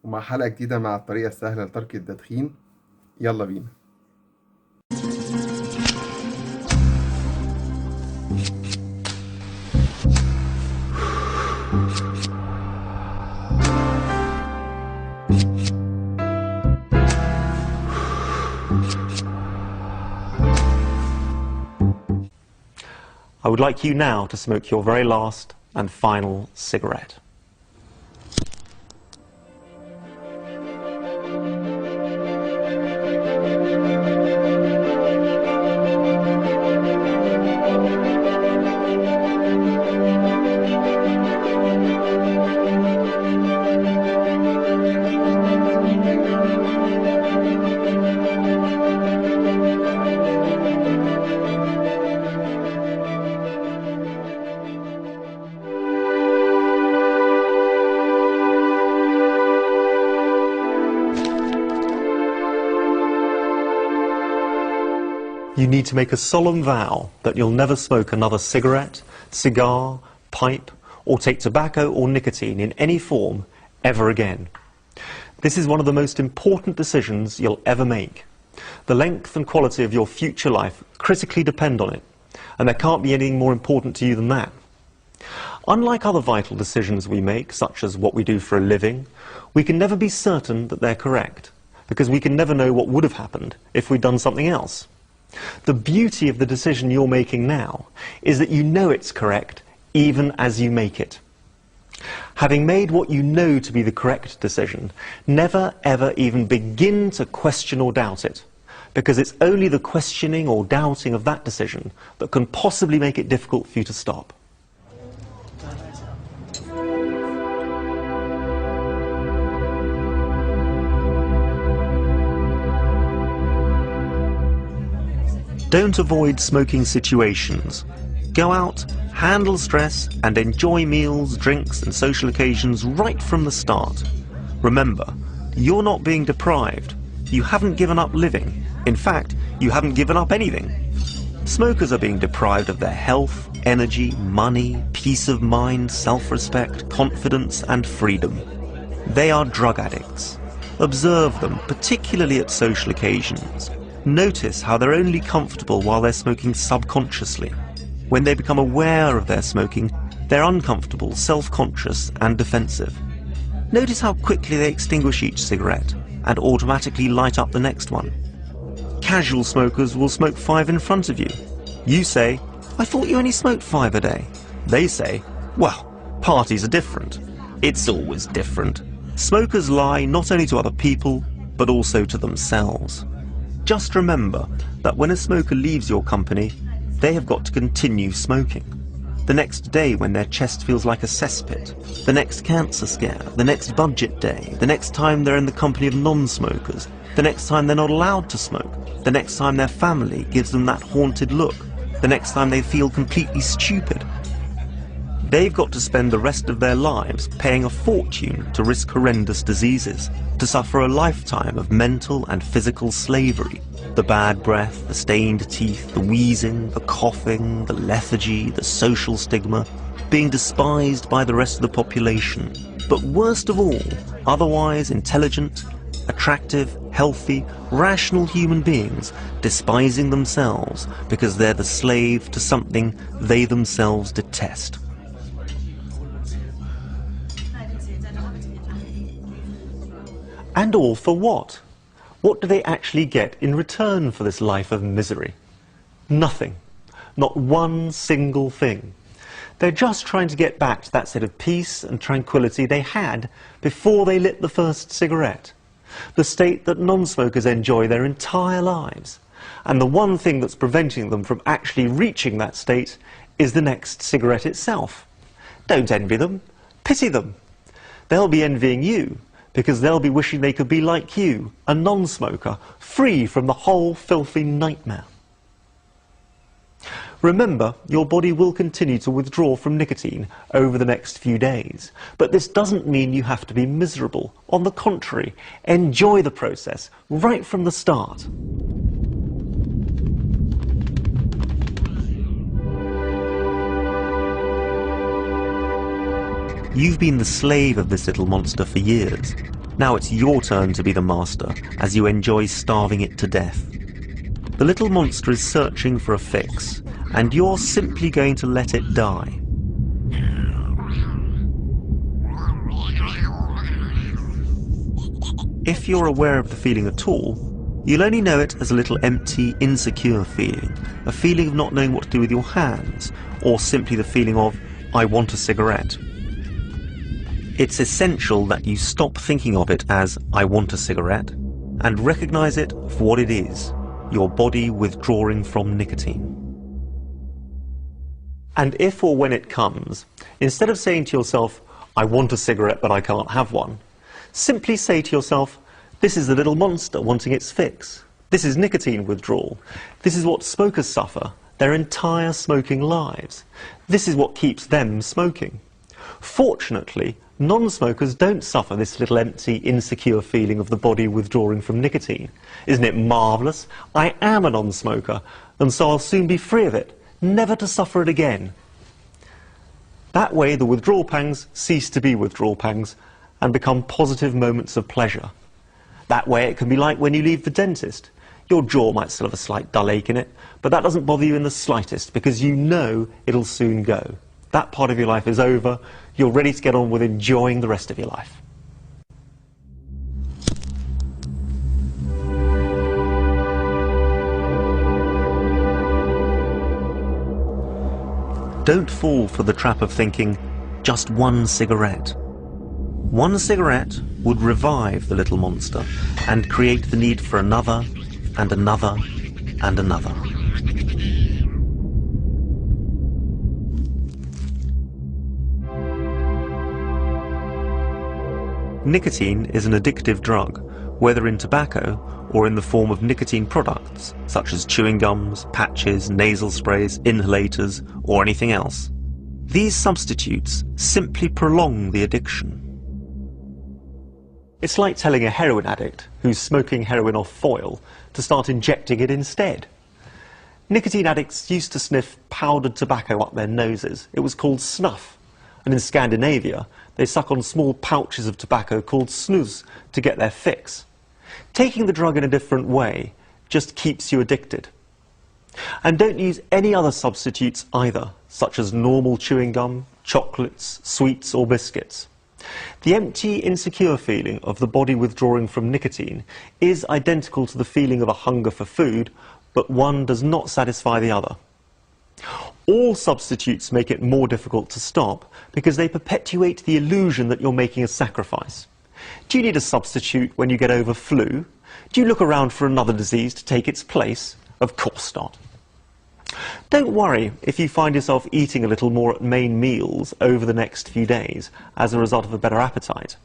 ومع حلقة جديدة مع الطريقة السهلة لترك التدخين. يلا بينا. I would like you now to smoke your very last and final cigarette. You need to make a solemn vow that you'll never smoke another cigarette, cigar, pipe, or take tobacco or nicotine in any form ever again. This is one of the most important decisions you'll ever make. The length and quality of your future life critically depend on it, and there can't be anything more important to you than that. Unlike other vital decisions we make, such as what we do for a living, we can never be certain that they're correct, because we can never know what would have happened if we'd done something else. The beauty of the decision you're making now is that you know it's correct even as you make it. Having made what you know to be the correct decision, never ever even begin to question or doubt it, because it's only the questioning or doubting of that decision that can possibly make it difficult for you to stop. Don't avoid smoking situations. Go out, handle stress, and enjoy meals, drinks, and social occasions right from the start. Remember, you're not being deprived. You haven't given up living. In fact, you haven't given up anything. Smokers are being deprived of their health, energy, money, peace of mind, self-respect, confidence, and freedom. They are drug addicts. Observe them, particularly at social occasions. Notice how they're only comfortable while they're smoking subconsciously. When they become aware of their smoking, they're uncomfortable, self-conscious, and defensive. Notice how quickly they extinguish each cigarette and automatically light up the next one. Casual smokers will smoke 5 in front of you. You say, "I thought you only smoked 5 a day." They say, "Well, parties are different." It's always different. Smokers lie not only to other people, but also to themselves. Just remember that when a smoker leaves your company, they have got to continue smoking. The next day when their chest feels like a cesspit, the next cancer scare, the next budget day, the next time they're in the company of non-smokers, the next time they're not allowed to smoke, the next time their family gives them that haunted look, the next time they feel completely stupid. They've got to spend the rest of their lives paying a fortune to risk horrendous diseases, to suffer a lifetime of mental and physical slavery. The bad breath, the stained teeth, the wheezing, the coughing, the lethargy, the social stigma, being despised by the rest of the population. But worst of all, otherwise intelligent, attractive, healthy, rational human beings despising themselves because they're the slave to something they themselves detest. And all for what? What do they actually get in return for this life of misery? Nothing. Not one single thing. They're just trying to get back to that state of peace and tranquility they had before they lit the first cigarette. The state that non-smokers enjoy their entire lives. And the one thing that's preventing them from actually reaching that state is the next cigarette itself. Don't envy them. Pity them. They'll be envying you, because they'll be wishing they could be like you, a non-smoker, free from the whole filthy nightmare. Remember, your body will continue to withdraw from nicotine over the next few days, but this doesn't mean you have to be miserable. On the contrary, enjoy the process right from the start. You've been the slave of this little monster for years. Now it's your turn to be the master as you enjoy starving it to death. The little monster is searching for a fix, and you're simply going to let it die. If you're aware of the feeling at all, you'll only know it as a little empty, insecure feeling, a feeling of not knowing what to do with your hands, or simply the feeling of, I want a cigarette. It's essential that you stop thinking of it as, I want a cigarette, and recognise it for what it is, your body withdrawing from nicotine. And if or when it comes, instead of saying to yourself, I want a cigarette but I can't have one, simply say to yourself, this is the little monster wanting its fix. This is nicotine withdrawal. This is what smokers suffer their entire smoking lives. This is what keeps them smoking. Fortunately, non-smokers don't suffer this little empty, insecure feeling of the body withdrawing from nicotine. Isn't it marvellous? I am a non-smoker, and so I'll soon be free of it, never to suffer it again. That way the withdrawal pangs cease to be withdrawal pangs and become positive moments of pleasure. That way it can be like when you leave the dentist. Your jaw might still have a slight dull ache in it, but that doesn't bother you in the slightest because you know it'll soon go. That part of your life is over. You're ready to get on with enjoying the rest of your life. Don't fall for the trap of thinking, just one cigarette. One cigarette would revive the little monster and create the need for another and another and another. Nicotine is an addictive drug, whether in tobacco or in the form of nicotine products, such as chewing gums, patches, nasal sprays, inhalators, or anything else. These substitutes simply prolong the addiction. It's like telling a heroin addict who's smoking heroin off foil to start injecting it instead. Nicotine addicts used to sniff powdered tobacco up their noses. It was called snuff. And in Scandinavia, they suck on small pouches of tobacco called snus to get their fix. Taking the drug in a different way just keeps you addicted. And don't use any other substitutes either, such as normal chewing gum, chocolates, sweets or biscuits. The empty, insecure feeling of the body withdrawing from nicotine is identical to the feeling of a hunger for food, but one does not satisfy the other. All substitutes make it more difficult to stop because they perpetuate the illusion that you're making a sacrifice. Do you need a substitute when you get over flu? Do you look around for another disease to take its place? Of course not. Don't worry if you find yourself eating a little more at main meals over the next few days as a result of a better appetite.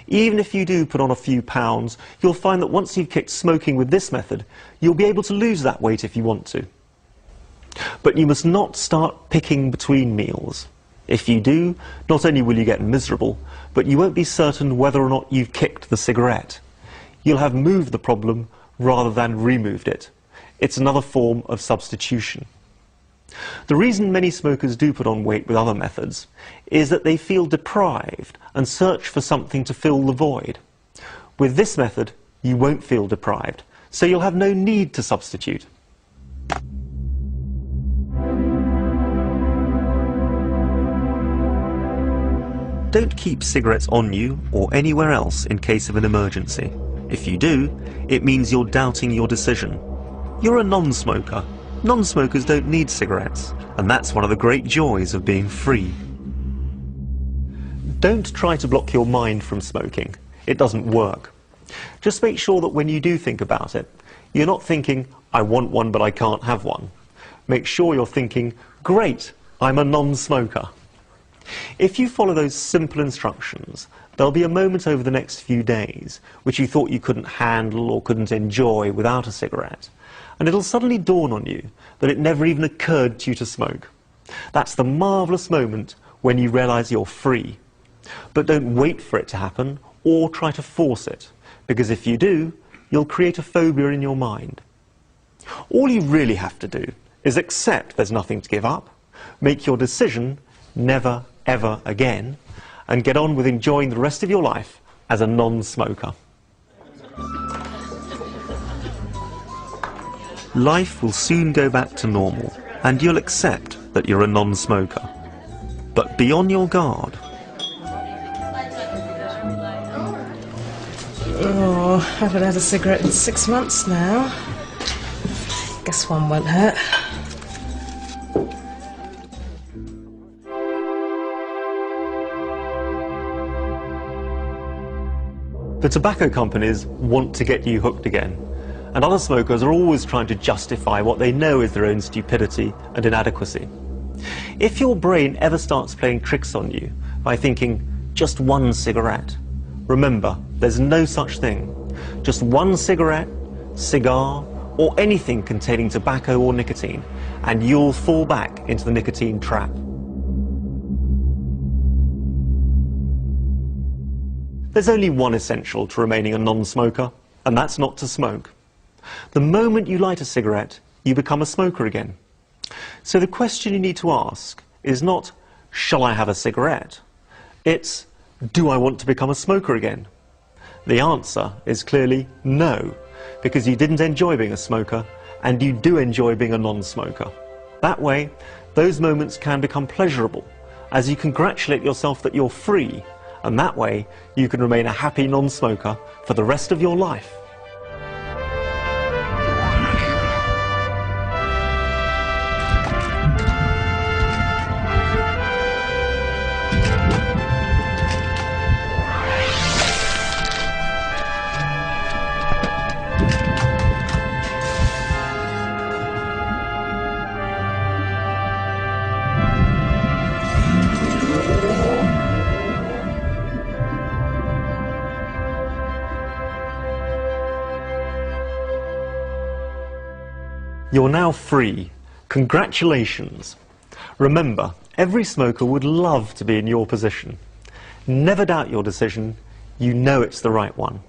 Even if you do put on a few pounds, you'll find that once you've kicked smoking with this method, you'll be able to lose that weight if you want to. But you must not start picking between meals. If you do, not only will you get miserable, but you won't be certain whether or not you've kicked the cigarette. You'll have moved the problem rather than removed it. It's another form of substitution. The reason many smokers do put on weight with other methods is that they feel deprived and search for something to fill the void. With this method, you won't feel deprived, so you'll have no need to substitute. Don't keep cigarettes on you or anywhere else in case of an emergency. If you do, it means you're doubting your decision. You're a non-smoker. Non-smokers don't need cigarettes, and that's one of the great joys of being free. Don't try to block your mind from smoking. It doesn't work. Just make sure that when you do think about it, you're not thinking, I want one but I can't have one. Make sure you're thinking, great, I'm a non-smoker. If you follow those simple instructions, there'll be a moment over the next few days which you thought you couldn't handle or couldn't enjoy without a cigarette, and it'll suddenly dawn on you that it never even occurred to you to smoke. That's the marvellous moment when you realise you're free. But don't wait for it to happen or try to force it, because if you do, you'll create a phobia in your mind. All you really have to do is accept there's nothing to give up, make your decision never ever again, and get on with enjoying the rest of your life as a non-smoker. Life will soon go back to normal, and you'll accept that you're a non-smoker. But be on your guard. Oh, I haven't had a cigarette in 6 months now. Guess one won't hurt. The tobacco companies want to get you hooked again, and other smokers are always trying to justify what they know is their own stupidity and inadequacy. If your brain ever starts playing tricks on you by thinking, just one cigarette, remember, there's no such thing. Just one cigarette, cigar, or anything containing tobacco or nicotine, and you'll fall back into the nicotine trap. There's only one essential to remaining a non-smoker, and that's not to smoke. The moment you light a cigarette, you become a smoker again. So the question you need to ask is not, shall I have a cigarette? It's, do I want to become a smoker again? The answer is clearly no, because you didn't enjoy being a smoker, and you do enjoy being a non-smoker. That way, those moments can become pleasurable, as you congratulate yourself that you're free, and that way you can remain a happy non-smoker for the rest of your life. You're now free. Congratulations. Remember, every smoker would love to be in your position. Never doubt your decision. You know it's the right one.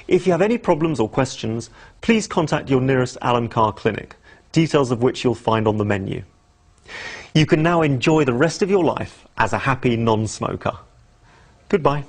If you have any problems or questions, please contact your nearest Allen Car clinic, details of which you'll find on the menu. You can now enjoy the rest of your life as a happy non-smoker. Goodbye.